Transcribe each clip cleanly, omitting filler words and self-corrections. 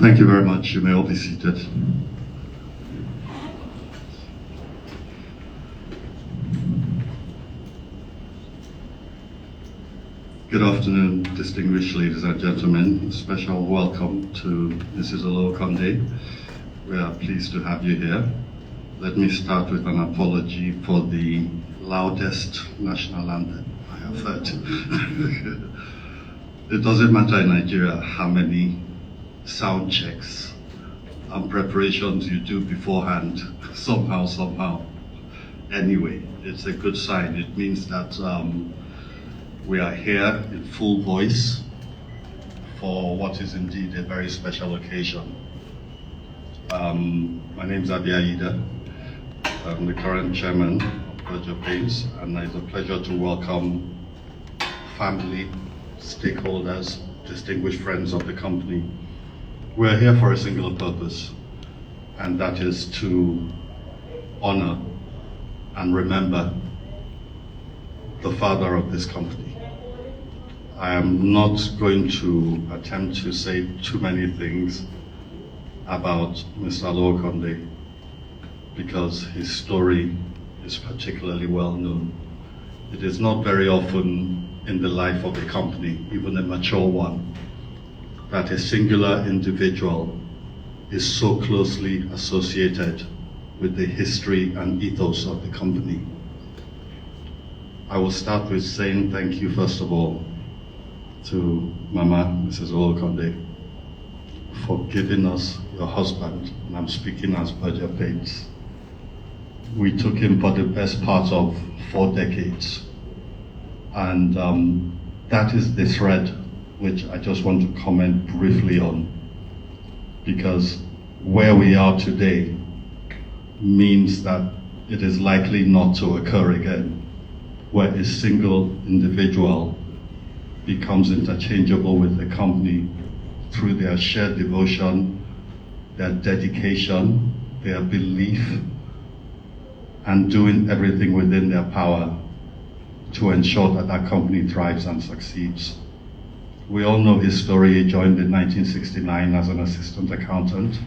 Thank you very much. You may all be seated. Good afternoon, distinguished ladies and gentlemen. A special welcome to Mrs. Olowokande. We are pleased to have you here. Let me start with an apology for the loudest national anthem I have heard. It doesn't matter in Nigeria how many sound checks and preparations you do beforehand, somehow. Anyway, it's a good sign. It means that we are here in full voice for what is indeed a very special occasion. My name is Abiyaida. I'm the current chairman of Berger, and it's a pleasure to welcome family, stakeholders, distinguished friends of the company. We're here for a single purpose, and that is to honor and remember the father of this company. I am not going to attempt to say too many things about Mr. Olowokande because his story is particularly well known. It is not very often in the life of a company, even a mature one, that a singular individual is so closely associated with the history and ethos of the company. I will start with saying thank you, first of all, to Mama, Mrs. Olowokande, for giving us your husband, and I'm speaking as Berger Paints. We took him for the best part of 4 decades, and that is the thread which I just want to comment briefly on, because where we are today means that it is likely not to occur again, where a single individual becomes interchangeable with the company through their shared devotion, their dedication, their belief, and doing everything within their power to ensure that that company thrives and succeeds. We all know his story. He joined in 1969 as an assistant accountant.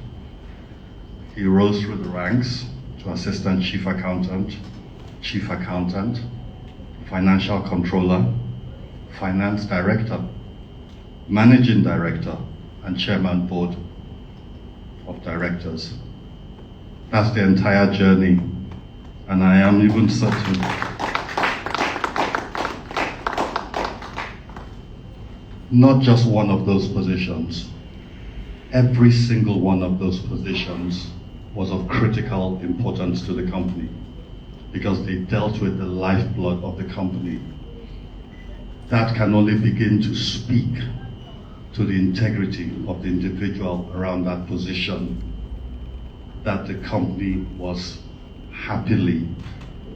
He rose through the ranks to assistant chief accountant, financial controller, finance director, managing director, and chairman board of directors. That's the entire journey, and I am even certain not just one of those positions, every single one of those positions was of critical importance to the company because they dealt with the lifeblood of the company. That can only begin to speak to the integrity of the individual around that position that the company was happily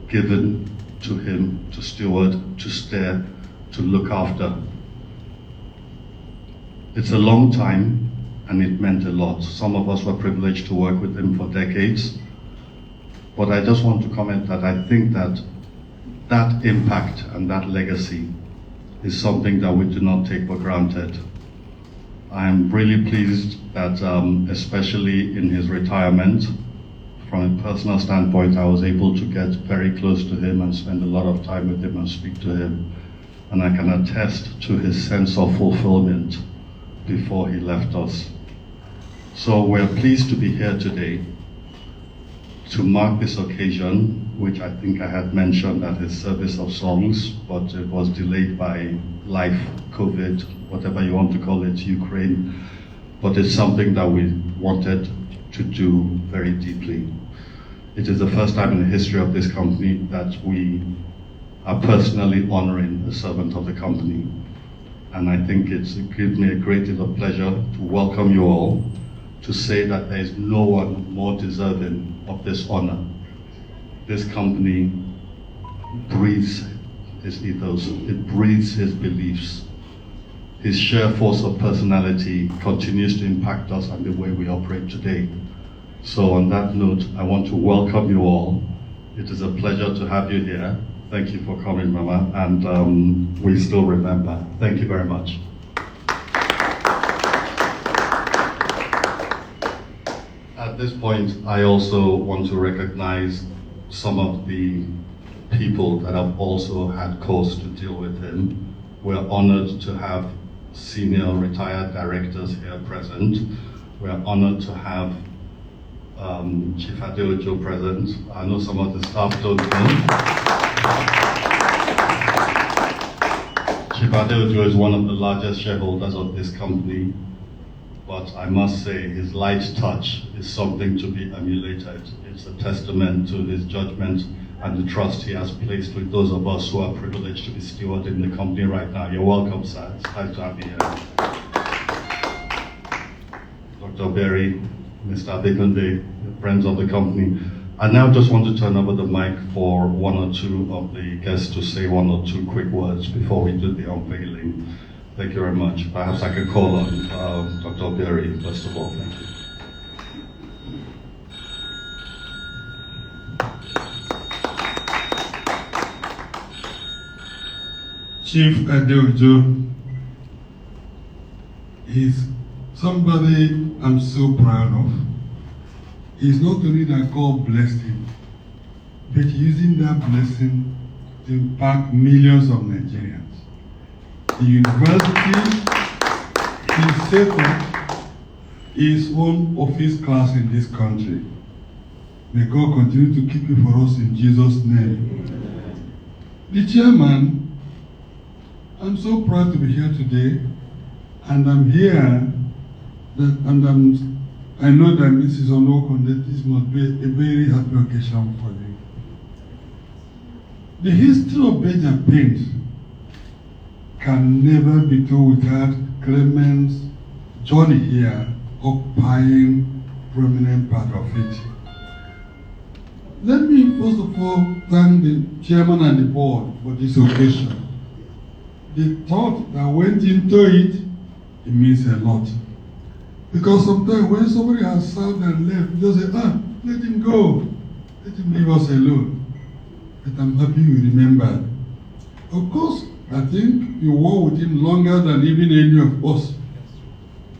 given to him to steward, to steer, to look after. It's a long time, and it meant a lot. Some of us were privileged to work with him for decades, but I just want to comment that I think that that impact and that legacy is something that we do not take for granted. I am really pleased that, especially in his retirement, from a personal standpoint, I was able to get very close to him and spend a lot of time with him and speak to him. And I can attest to his sense of fulfillment before he left us. So we're pleased to be here today to mark this occasion, which I think I had mentioned at his service of songs, but it was delayed by life, COVID, whatever you want to call it, Ukraine. But it's something that we wanted to do very deeply. It is the first time in the history of this company that we are personally honoring a servant of the company. And I think it gives me a great deal of pleasure to welcome you all, to say that there is no one more deserving of this honor. This company breathes his ethos, it breathes his beliefs. His sheer force of personality continues to impact us and the way we operate today. So on that note, I want to welcome you all. It is a pleasure to have you here. Thank you for coming, Mama, and we still remember. Thank you very much. At this point, I also want to recognize some of the people that have also had cause to deal with him. We're honored to have senior retired directors here present. We're honored to have Chief Adeojo present. I know some of the staff don't know. Chief Adeojo is one of the largest shareholders of this company, but I must say his light touch is something to be emulated. It's a testament to his judgment and the trust he has placed with those of us who are privileged to be stewarding the company right now. You're welcome, sir. It's nice to have you here. Dr. Berry, Mr. Olowokande, friends of the company. I now just want to turn over the mic for one or two of the guests to say one or two quick words before we do the unveiling. Thank you very much. Perhaps I could call on Dr. Berry, first of all. Thank you. Chief Adeojo is somebody I'm so proud of. He's not only that God blessed him, but using that blessing to impact millions of Nigerians. The university he set up is one of his class in this country. May God continue to keep it for us in Jesus' name. The chairman, I'm so proud to be here today, and I'm here, I know that Mrs. Olowokande, this must be a very happy occasion for you. The history of Berger Paints can never be told without Clement's journey here occupying prominent part of it. Let me first of all thank the chairman and the board for this occasion. The thought that went into it means a lot. Because sometimes when somebody has served and left, you just say, let him go. Let him leave us alone. But I'm happy you remembered. Of course, I think you were with him longer than even any of us.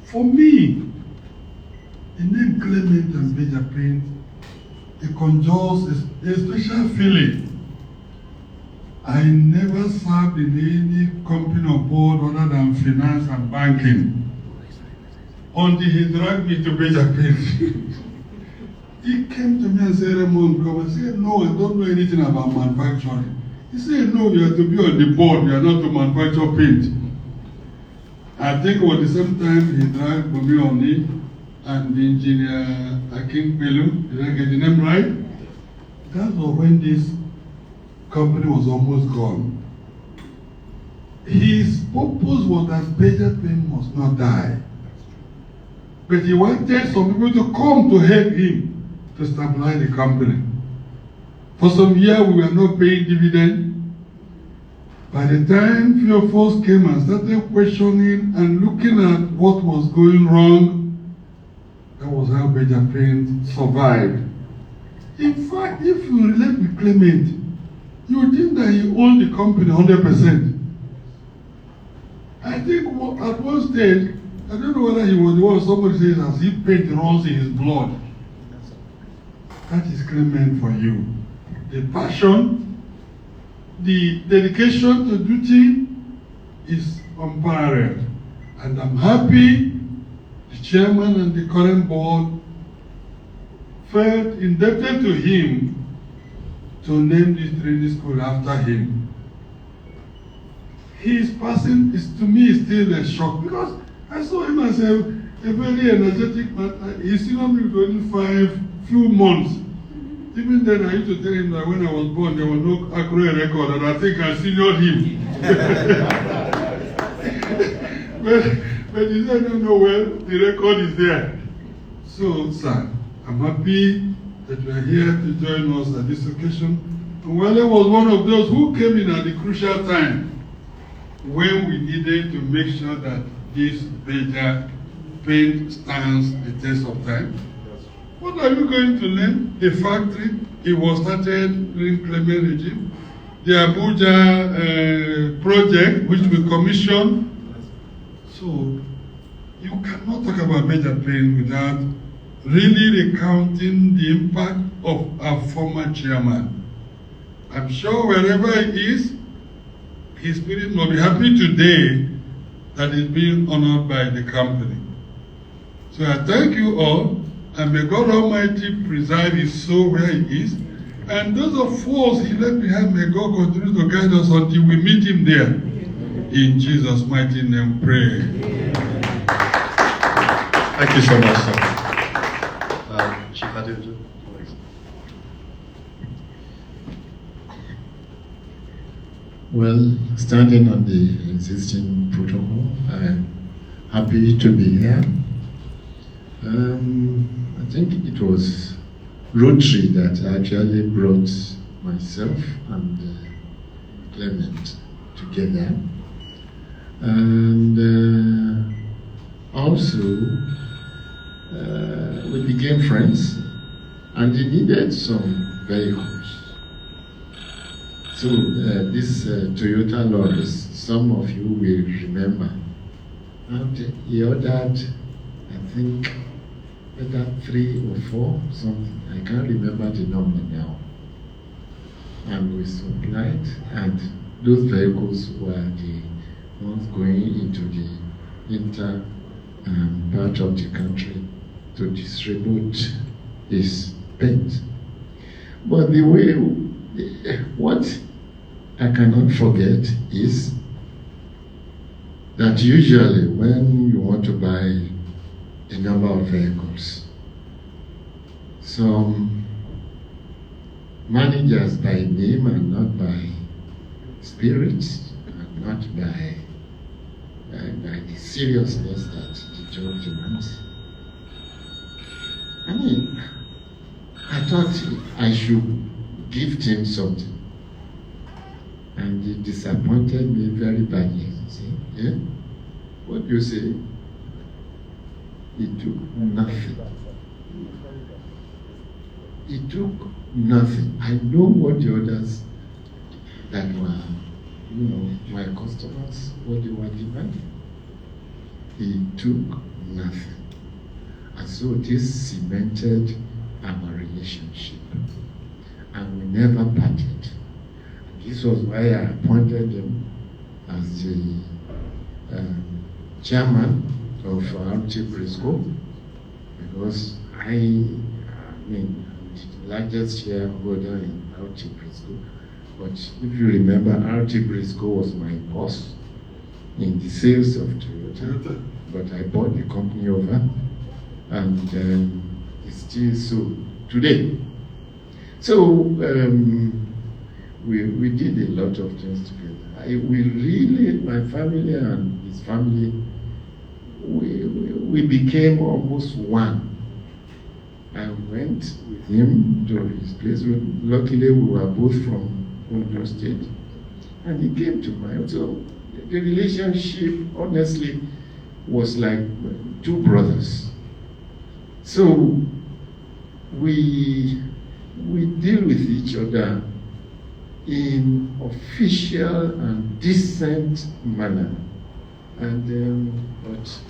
For me, the name Clement and Berger Paint, it conjures a special feeling. I never served in any company or board other than finance and banking until he dragged me to Berger Paint. He came to me and said, Raymond, come. I said, no, I don't know anything about manufacturing. He said, no, you have to be on the board, you are not to manufacture paint. I think at the same time he dragged me on it and the engineer Akin Pelu, did I get the name right? That was when this company was almost gone. His purpose was that Berger Paint must not die. But he wanted some people to come to help him to stabilize the company. For some years we were not paying dividend. By the time few of us came and started questioning and looking at what was going wrong, that was how Berger Paint survived. In fact, if you relate with Clement, you would think that he owned the company 100%. I think at one stage, I don't know whether he was the one somebody says as he paint runs in his blood. That is Clement for you. The passion, the dedication to duty is unparalleled. And I'm happy the chairman and the current board felt indebted to him to name this training school after him. His passing is, to me, still a shock because I saw him as a very energetic man. He senior me with only few months. Even then, I used to tell him that when I was born, there was no accurate record, and I think I seniored him. but he said, no, well, the record is there. So, sir, I'm happy that you are here to join us at this occasion. And Wale was one of those who came in at the crucial time when we needed to make sure that this Berger Paint stands the test of time. What are you going to learn? The factory, it was started during Clement regime. The Abuja project, which we commissioned. So, you cannot talk about Berger Paint without really recounting the impact of our former chairman. I'm sure wherever he is, his spirit will be happy today that he's being honored by the company. So I thank you all, and may God Almighty preserve his soul where he is. And those of us he left behind, may God continue to guide us until we meet him there. In Jesus' mighty name, pray. Thank you so much, sir. Chief Adjutant. Well, standing on the existing protocol, I'm happy to be here. I think it was Rotary that actually brought myself and Clement together. And also, we became friends, and he needed some vehicles. So this Toyota Loris, some of you will remember, and he ordered, I think, either 3 or 4, something. I can't remember the number now. And we supplied, and those vehicles were the ones going into the inter part of the country to distribute his paint. But the way, what I cannot forget is that usually when you want to buy a number of vehicles, some managers by name and not by spirit, and not by the seriousness that the job demands. I mean, I thought I should gift him something, and he disappointed me very badly. See, yeah? What do you say? He took nothing. He took nothing. I know what the others that were, my customers, what they were demanding. He took nothing. And so this cemented our relationship. And we never parted. This was why I appointed him as the chairman of RT Briscoe, because I mean, the largest shareholder in RT Briscoe. But if you remember, RT Briscoe was my boss in the sales of Toyota. But I bought the company over, and it's still so today. So we did a lot of things together. We really, my family and his family, we became almost one. I went with him to his place. Luckily, we were both from Ondo State, and he came to mine. So the relationship, honestly, was like 2 brothers. So we deal with each other in official and decent manner. And but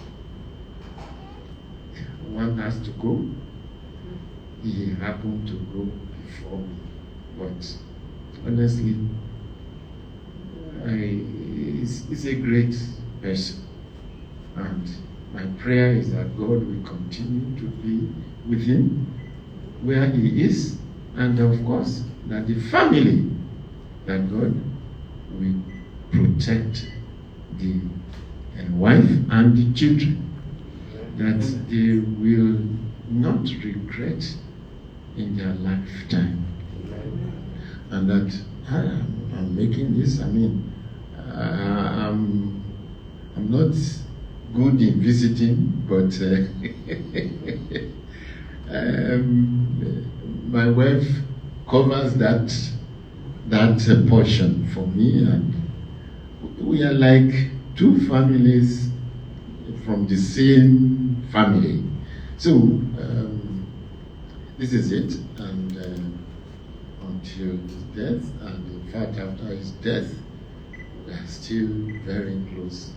one has to go. He happened to go before me. But honestly, he's a great person. And my prayer is that God will continue to be with him where he is, and of course, that the family, that God will protect the wife and the children, that they will not regret in their lifetime. And that I'm making this, I mean, I'm not good in visiting, but my wife covers that portion for me, and we are like 2 families from the same family. So this is it, and until his death, and in fact after his death, we are still very close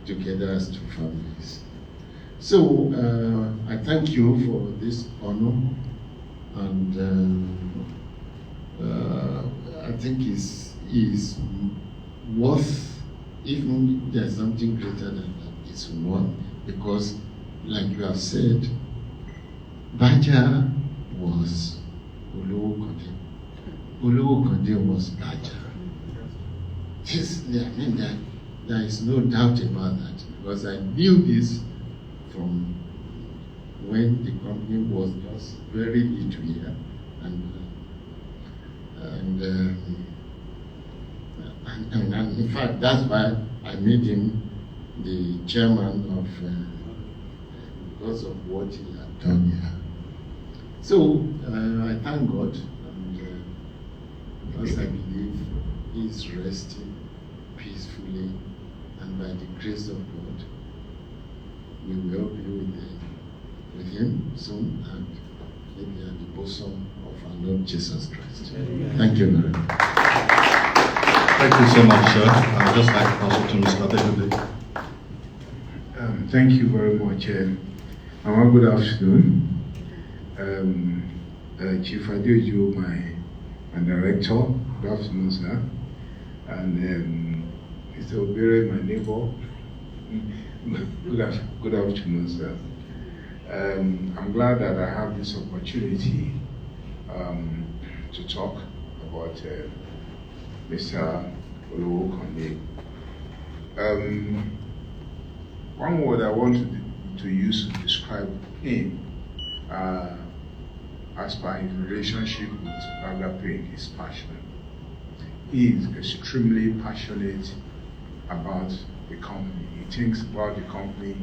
together as 2 families. So I thank you for this honor, and I think is worth, even there's something greater than that, it's worth, because like you have said, Berger was Olowokande. Olowokande was Berger. There is no doubt about that, because I knew this from when the company was just very little here, and in fact that's why I made him the chairman of because of what he had done here. So I thank God, and because I believe he is resting peacefully, and by the grace of God, we will be with him soon, and maybe at the bosom of our Lord Jesus Christ. Amen. Thank you very much. Thank you so much, sir. I'd just like to pass it to Mr. Berger. Thank you very much. Mama, good afternoon. Chief Adeojo, my director, good afternoon, sir. And Mr. Obere, my neighbor, good afternoon, sir. I'm glad that I have this opportunity to talk about Mr. Olowokande. One word I want to use to describe him as per his relationship with Berger is passion. He is extremely passionate about the company. He thinks about the company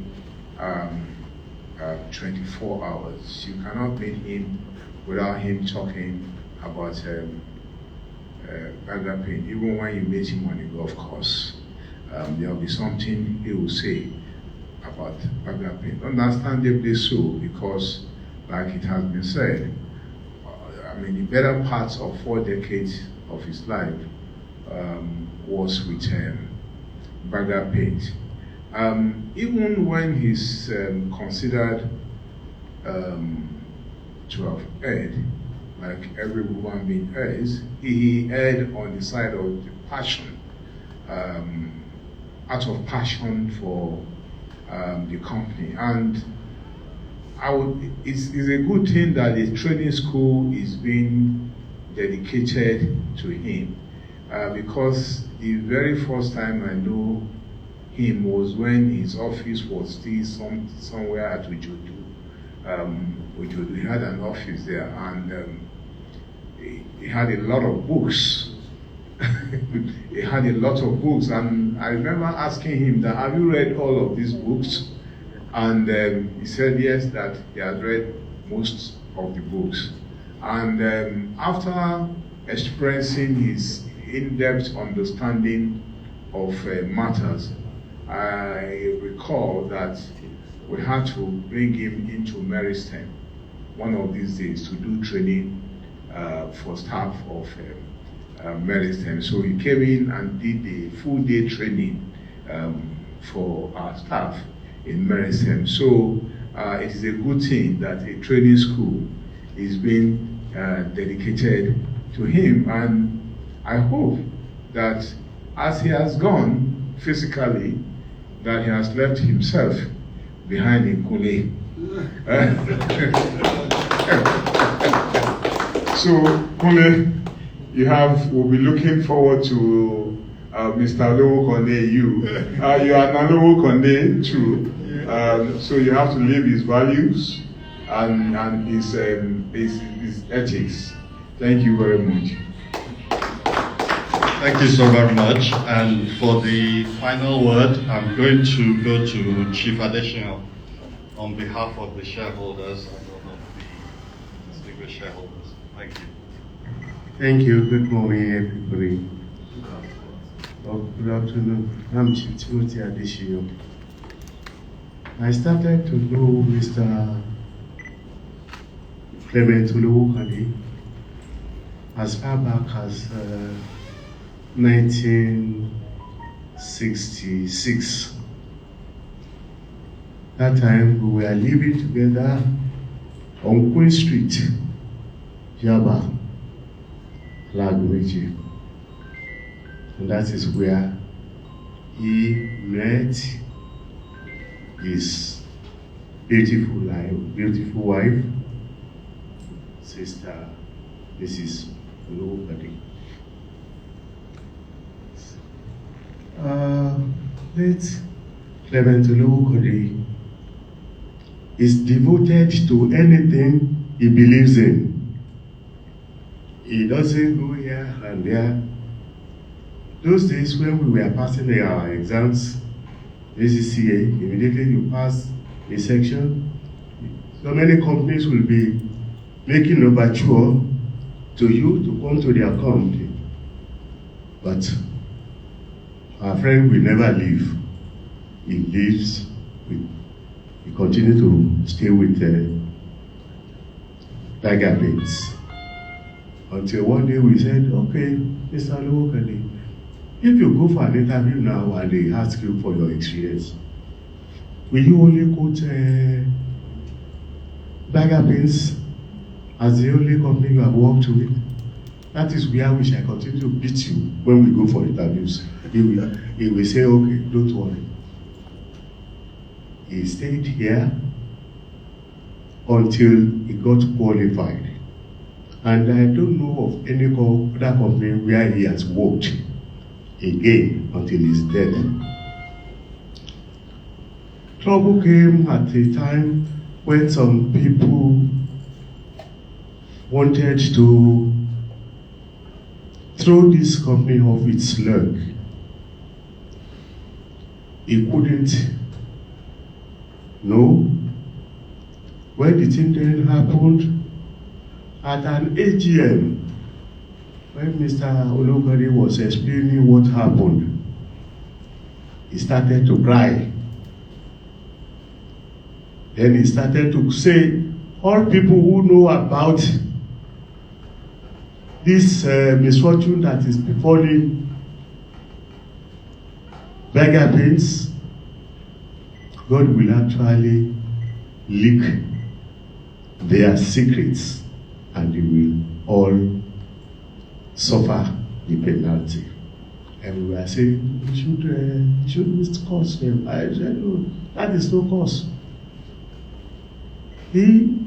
24 hours. You cannot meet him without him talking about Berger. Even when you meet him on the golf course, there will be something he will say about Berger. Understandably so, because like it has been said, the better part of 4 decades of his life was with Berger. Even when he's considered to have erred, like every woman being errs, he erred on the side of the passion, out of passion for the company. And it's a good thing that the training school is being dedicated to him, because the very first time I know him was when his office was still somewhere at Ujodu. He had an office there, and he had a lot of books. He had a lot of books, and I remember asking him that, have you read all of these books? And he said yes, that he had read most of the books. And after expressing his in-depth understanding of matters, I recall that we had to bring him into Meristem one of these days to do training for staff of Meristem. So he came in and did the full day training for our staff in Meristem. So it is a good thing that a training school is being dedicated to him, and I hope that as he has gone physically, that he has left himself behind in Kule. So Kule, we'll be looking forward to Mr. Olowokande. You are an Olowokande too. So you have to live his values and his ethics. Thank you very much. Thank you so very much. And for the final word, I'm going to go to Chief Additional on behalf of the shareholders and of the distinguished shareholders. Thank you. Thank you. Good morning, everybody. Good afternoon. I'm Chief Timothy Adesina. I started to know Mr. Clement Olowokande as far back as 1966. That time we were living together on Queen Street, Yaba, Lagweji. And that is where he met his beautiful wife, Sister Mrs. Olowokande. Late Clement Olowokande is devoted to anything he believes in. He doesn't go here and there. Those days when we were passing our exams, ACCA, immediately you pass a section, so many companies will be making overture to you to come to their company. But our friend will never leave. He lives with, he continues to stay with Berger. Until one day we said, okay, Mr. Olowokande, if you go for an interview now and they ask you for your experience, will you only quote Berger as the only company you have worked with? That is where we shall continue to beat you when we go for interviews. He will say, okay, don't worry. He stayed here until he got qualified. And I don't know of any other company where he has worked again until his death. Trouble came at a time when some people wanted to throw this company off its luck. He couldn't know. When the thing then happened, at an AGM, when Mr. Olowokande was explaining what happened, he started to cry. Then he started to say, all people who know about this misfortune that is befalling Berger, God will actually leak their secrets and they will all suffer the penalty. And we were saying, we should cause them. I said, no, that is no cause. He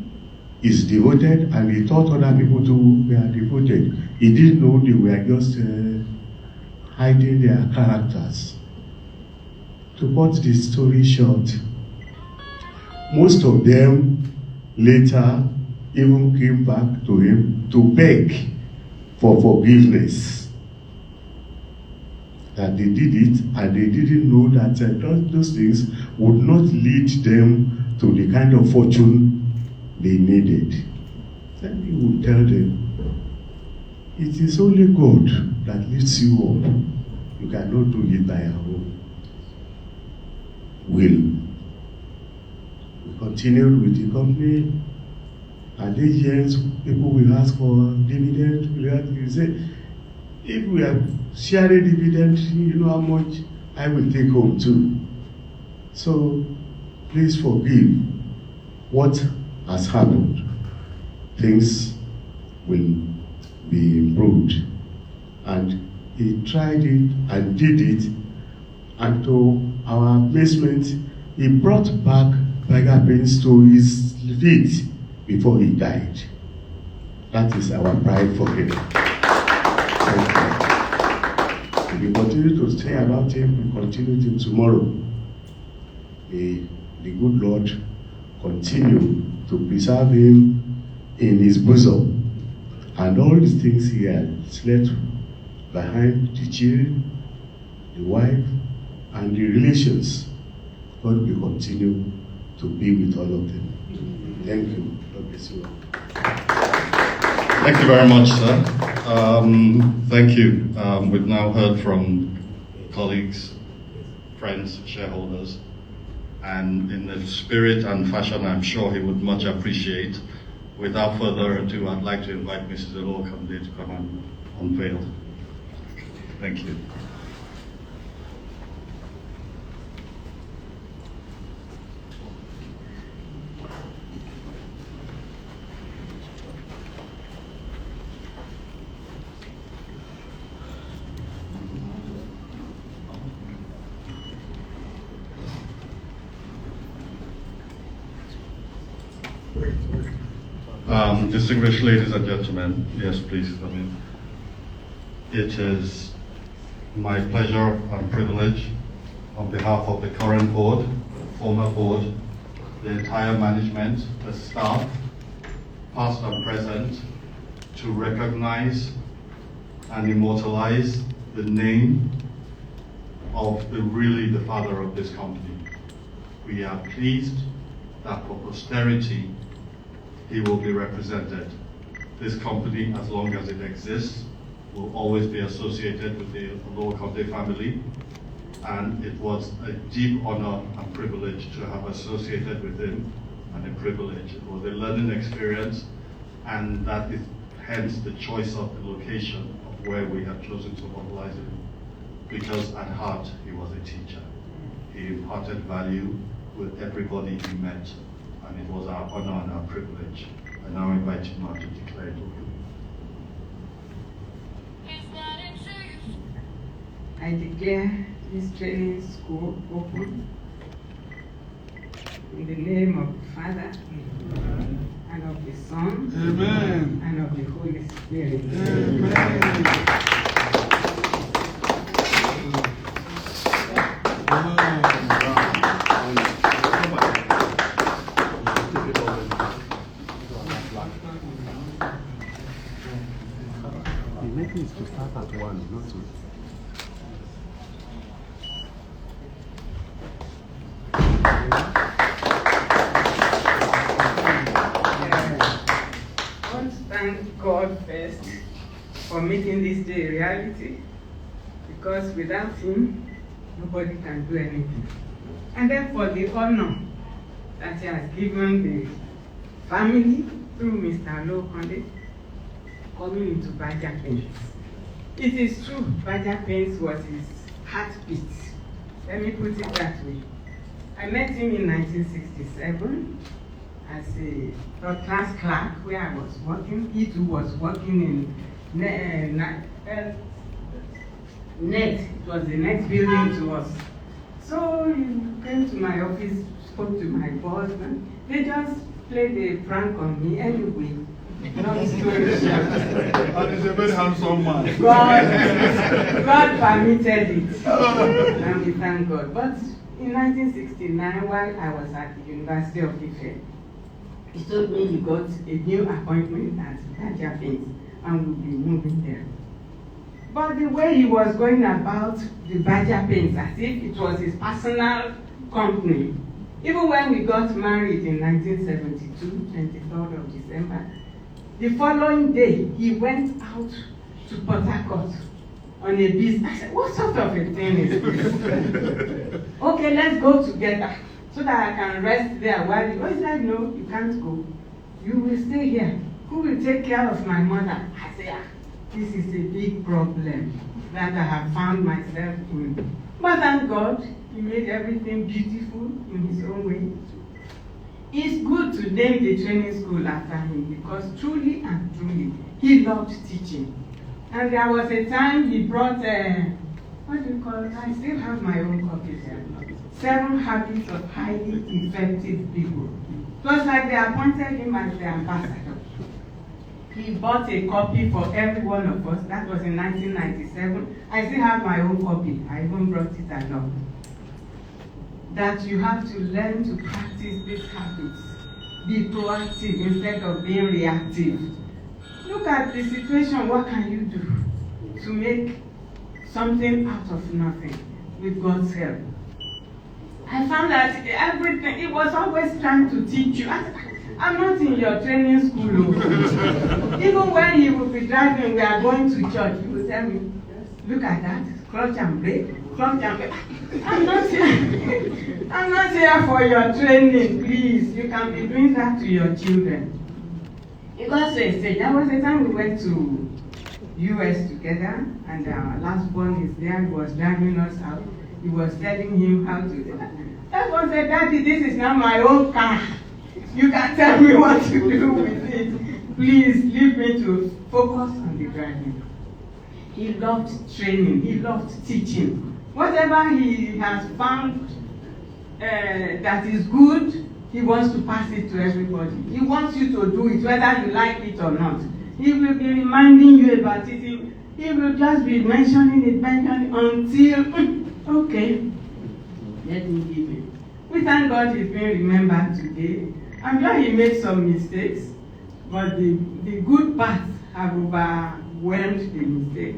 is devoted and he taught other people to be devoted. He didn't know they were just hiding their characters. To cut the story short, most of them later even came back to him to beg for forgiveness. That they did it and they didn't know that those things would not lead them to the kind of fortune they needed. Then he would tell them, it is only God that lifts you up. You cannot do it by your own will. We continued with the company. At these years, people will ask for dividend. We say, if we are sharing dividend, you know how much I will take home too. So please forgive what has happened. Things will be improved. And he tried it and did it, and to our amazement, he brought back Berger to his feet before he died. That is our pride for him. If we continue to say about him, we continue till tomorrow. May the good Lord continue to preserve him in his bosom. And all the things he had left behind, the children, the wife, and the relations, God will continue to be with all of them. Thank you. God bless you all. Thank you very much, sir. Thank you. We've now heard from colleagues, friends, shareholders, and in the spirit and fashion I'm sure he would much appreciate, without further ado, I'd like to invite Mrs. Olowokande to come and unveil. Thank you. Distinguished ladies and gentlemen, yes, please come in. It is my pleasure and privilege on behalf of the current board, former board, the entire management, the staff, past and present, to recognize and immortalize the name of the father of this company. We are pleased that for posterity, he will be represented. This company, as long as it exists, will always be associated with the Olowokande family, and it was a deep honor and privilege to have associated with him, and a privilege. It was a learning experience, and that is hence the choice of the location of where we have chosen to mobilize him, because at heart he was a teacher. He imparted value with everybody he met, and it was our honor and our privilege. I now invite you now to declare it open. I declare this training school open in the name of the Father, and of the Son, Amen. and of the Holy Spirit. Amen. The meeting is to start at 1, not 2. I want to thank God first for making this day a reality, because without Him, nobody can do anything. And then for the honor that He has given the family through Mr. Olowokande coming into Berger Paints. It is true, Berger Paints was his heartbeat. Let me put it that way. I met him in 1967 as a third-class clerk where I was working. He too was working in NET. It was the next building to us. So he came to my office, spoke to my boss, and they just played a prank on me anyway. Long story short. And he's a very handsome man. God permitted it. And we thank God. But in 1969, while I was at the University of Ife, he told me he got a new appointment at Berger Paints and would be moving there. But the way he was going about the Berger Paints, as if it was his personal company. Even when we got married in 1972, 23rd of December, the following day, he went out to Port Harcourt on a business. I said, what sort of a thing is this? Okay, let's go together so that I can rest there while you. Oh, he said, no, you can't go. You will stay here. Who will take care of my mother? I said, this is a big problem that I have found myself in. But thank God, He made everything beautiful in His own way. It's good to name the training school after him, because truly and truly, he loved teaching. And there was a time he brought, what do you call it? I still have my own copies here. 7 Habits of Highly Effective People. It was like they appointed him as the ambassador. He bought a copy for every one of us. That was in 1997. I still have my own copy. I even brought it along. That you have to learn to practice these habits. Be proactive instead of being reactive. Look at the situation, what can you do to make something out of nothing with God's help? I found that everything, it was always trying to teach you. I'm not in your training school. Even when he would be driving, we are going to church, he would tell me, look at that, clutch and brake. I'm not here for your training, please. You can be doing that to your children. It got to a stage. There was a time we went to US together, and our last born is there. He was driving us out. He was telling him how to do that. That one said, Daddy, this is not my own car. You can tell me what to do with it. Please leave me to focus on the driving. He loved training. He loved teaching. Whatever he has found that is good, He wants to pass it to everybody. He wants you to do it, whether you like it or not. He will be reminding you about it. He will just be mentioning it until, okay, let me give it. We thank God he's being remembered today. I'm sure he made some mistakes, but the good parts have overwhelmed the mistake.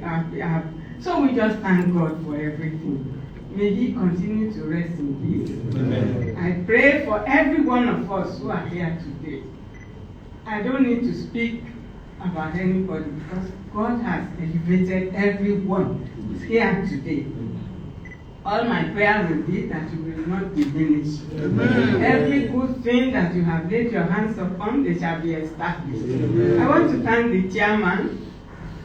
So we just thank God for everything. May he continue to rest in peace. Amen. I pray for every one of us who are here today. I don't need to speak about anybody because God has elevated everyone who's here today. All my prayer will be that you will not diminish. Amen. Every good thing that you have laid your hands upon, they shall be established. Amen. I want to thank the chairman,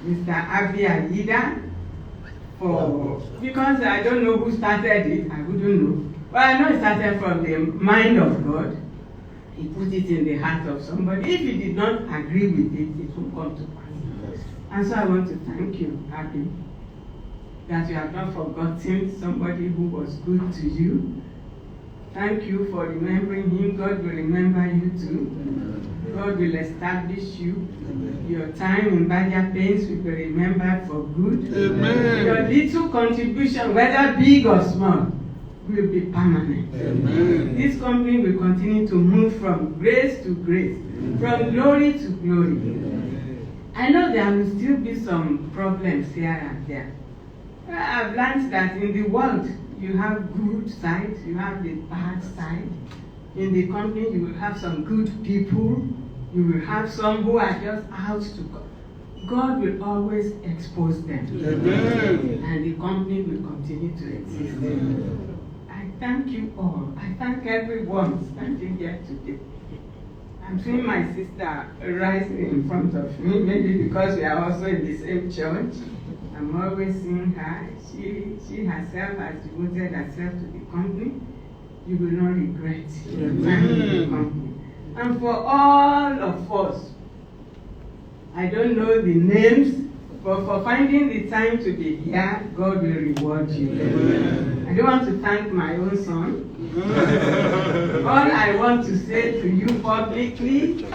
Mr. Abi Ayida, because I don't know who started it, I wouldn't know. But I know it started from the mind of God. He put it in the heart of somebody. If he did not agree with it, it will come to pass. And so I want to thank you, Abi, that you have not forgotten somebody who was good to you. Thank you for remembering him. God will remember you too. God will establish you. Your time in Berger Paints will be remembered for good. Amen. Your little contribution, whether big or small, will be permanent. Amen. This company will continue to move from grace to grace, from glory to glory. Amen. I know there will still be some problems here and there. I've learned that in the world, you have good sides, you have the bad side. In the company, you will have some good people. You will have some who are just out to go. God will always expose them. Amen. And the company will continue to exist. Amen. I thank you all. I thank everyone standing here today. I'm seeing my sister rising in front of me, maybe because we are also in the same church. I'm always seeing her. She herself has devoted herself to the company. You will not regret your time in the company. And for all of us, I don't know the names, but for finding the time to be here, God will reward you. Amen. I don't want to thank my own son. All I want to say to you publicly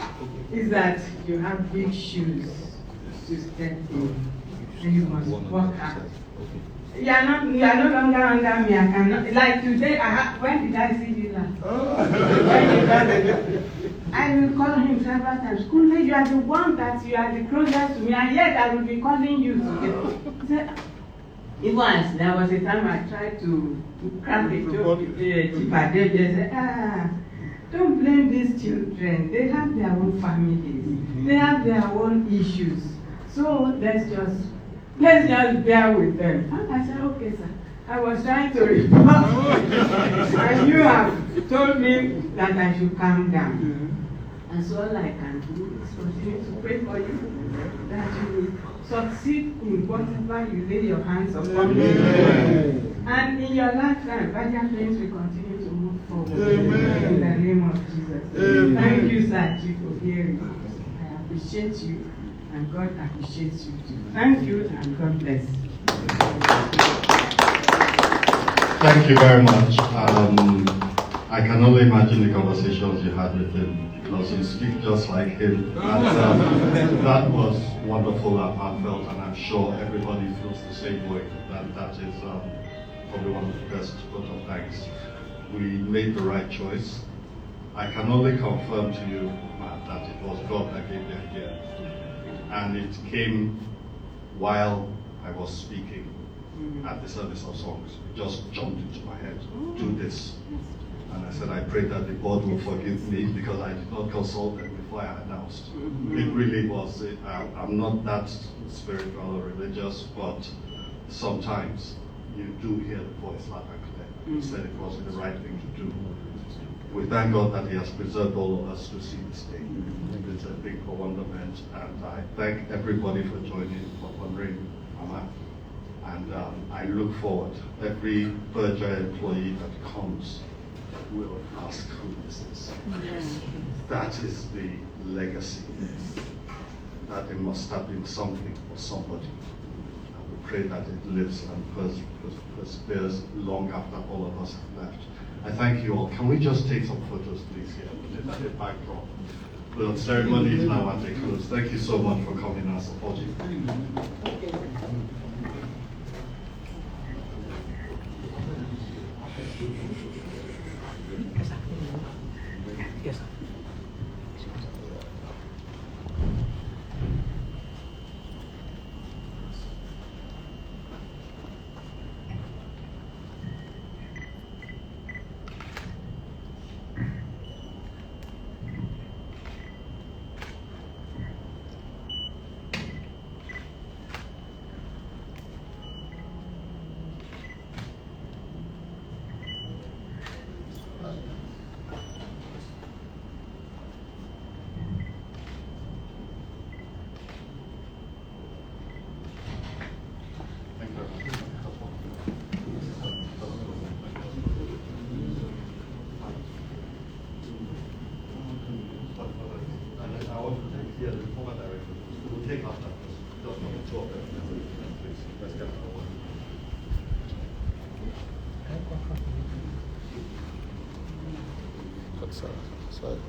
is that you have big shoes to step in, and you must work hard. You are no longer under me. I cannot. Like today, when did I see you last? I will call him several times. Kunle, you are the one that you are the closest to me, and yet I will be calling you today. Even there was a time I tried to crack a joke with Chief Adebe. They said, don't blame these children. They have their own families. They have their own issues. So let's just bear with them. And I said, okay, sir. I was trying to report, and you have told me that I should calm down. And so all I can do is continue to pray for you, that you will succeed in whatever you lay your hands upon. And in your lifetime, Berger Paints will continue to move forward. In the name of Jesus. Thank you, sir, Chief, for hearing us. I appreciate you, and God appreciates you too. Thank you, and God bless. Thank you very much. I can only imagine the conversations you had with him, because you speak just like him. And, that was wonderful and heartfelt, and I'm sure everybody feels the same way. That is probably one of the best vote of thanks. We made the right choice. I can only confirm to you, Matt, that it was God that gave the idea. And it came while I was speaking at the service of songs. It just jumped into my head, do this. And I said, I pray that the board will forgive me because I did not consult them before I announced. It really was, I'm not that spiritual or religious, but sometimes you do hear the voice loud and clear. He said it was the right thing to do. We thank God that He has preserved all of us to see this day. It's a big wonderment, and I thank everybody for joining, for honoring Mama. And I look forward. Every Berger employee that comes will ask who this is. That is the legacy. That it must have been something for somebody. And we pray that it lives and perseveres long after all of us have left. I thank you all. Can we just take some photos, please, here? With the backdrop. The ceremony is now at a close. Thank you so much for coming and supporting. Yes, sir. Thank you very much. And I want to take here the former director. We'll take after this. Just on the two of them. Please, let's get that one. Sorry.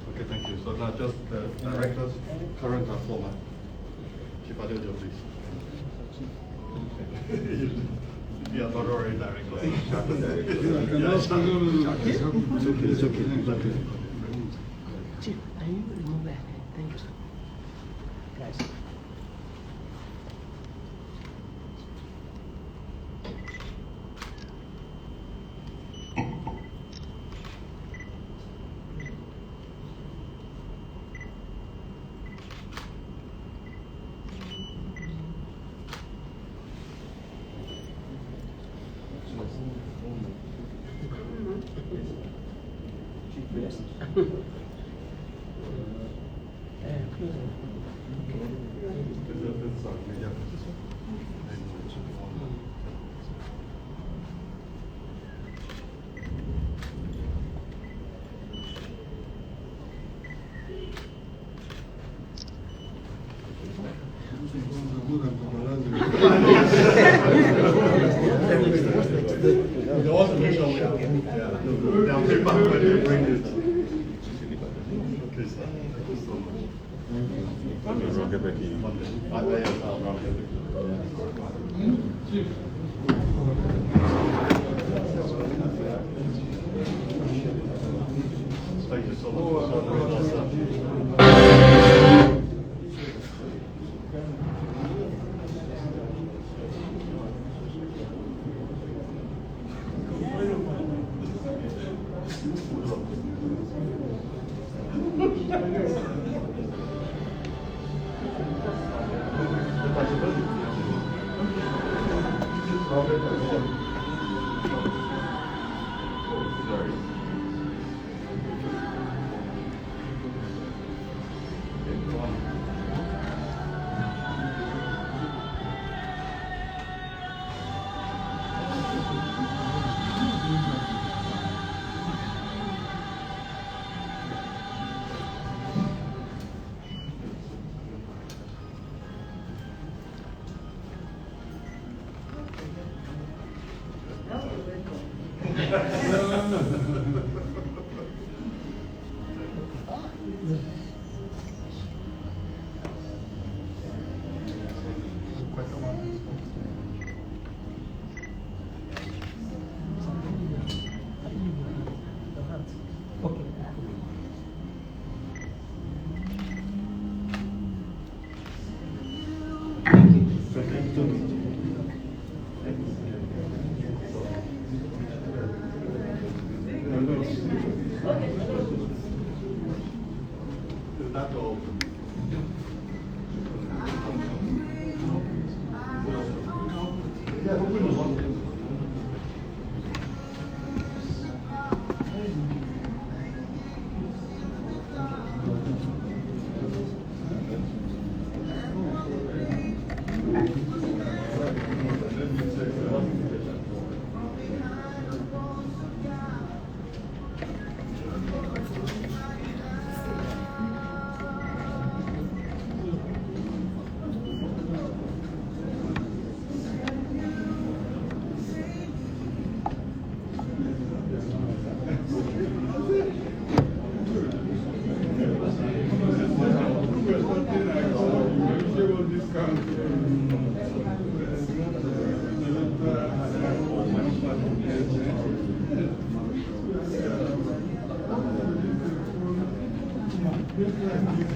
Okay, thank you. So now just the directors, current and former. Chief Adejo, please. You are not already director. It's okay. Chief, can you remove that? Thank you, sir. Guys. They want to make sure we have their paper when they bring it. Okay, sir. Thank you so much. Thank you so much. Brilliant.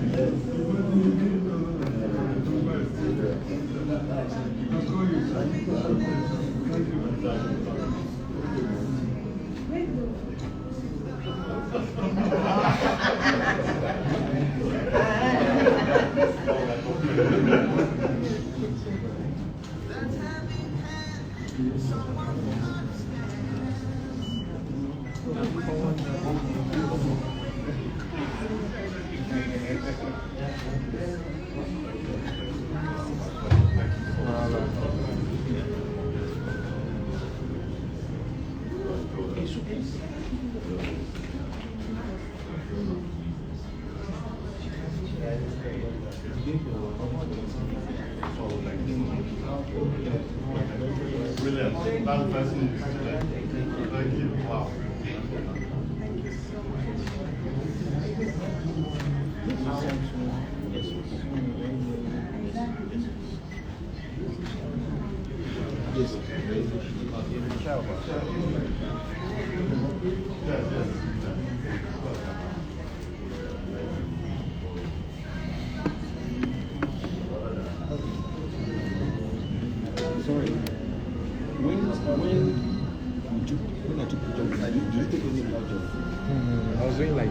That person is thank you. Wow. Sorry. When I took the job, did you take any more job? I was doing like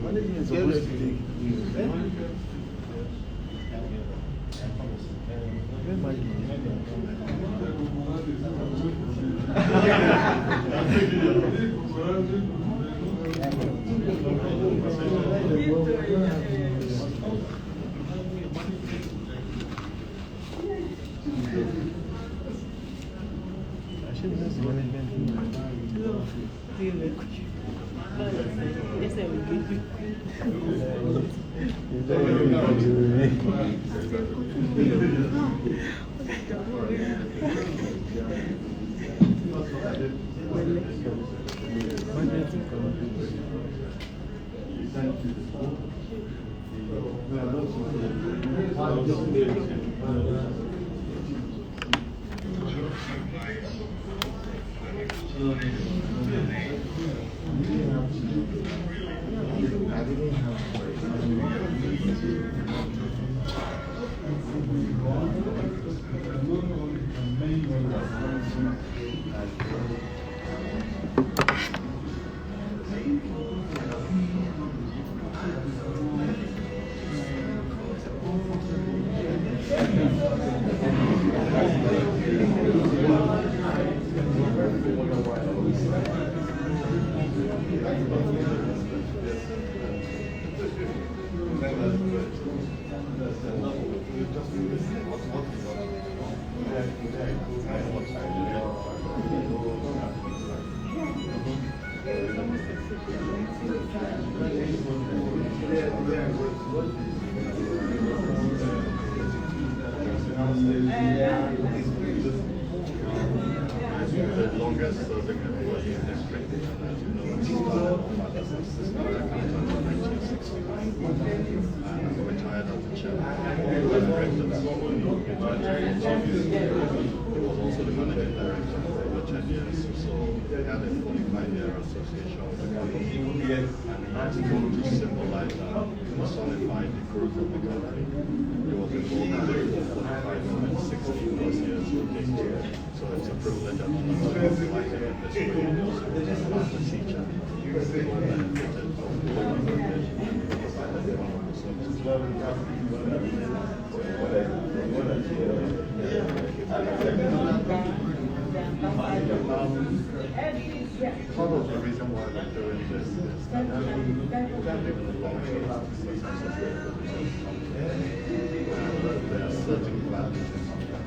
management is supposed to take The longest serving employee in history, and as you know, he started as assistant accountant in 1969 and retired as the chairman of the directors in 2014. He was also the managing director for over 10 years, so he had a 45-year association with the company, and he has come to symbolize and personify the growth of the company. He was involved in it for 45 and 60 plus years working. So it's a privilege and honor to apply him in this way as a teacher. He was benefited from the privilege and provided wonderful services. Part of the reason why we're doing this is that we're having a long-term success of the company. There are certain values in our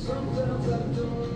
Sometimes I don't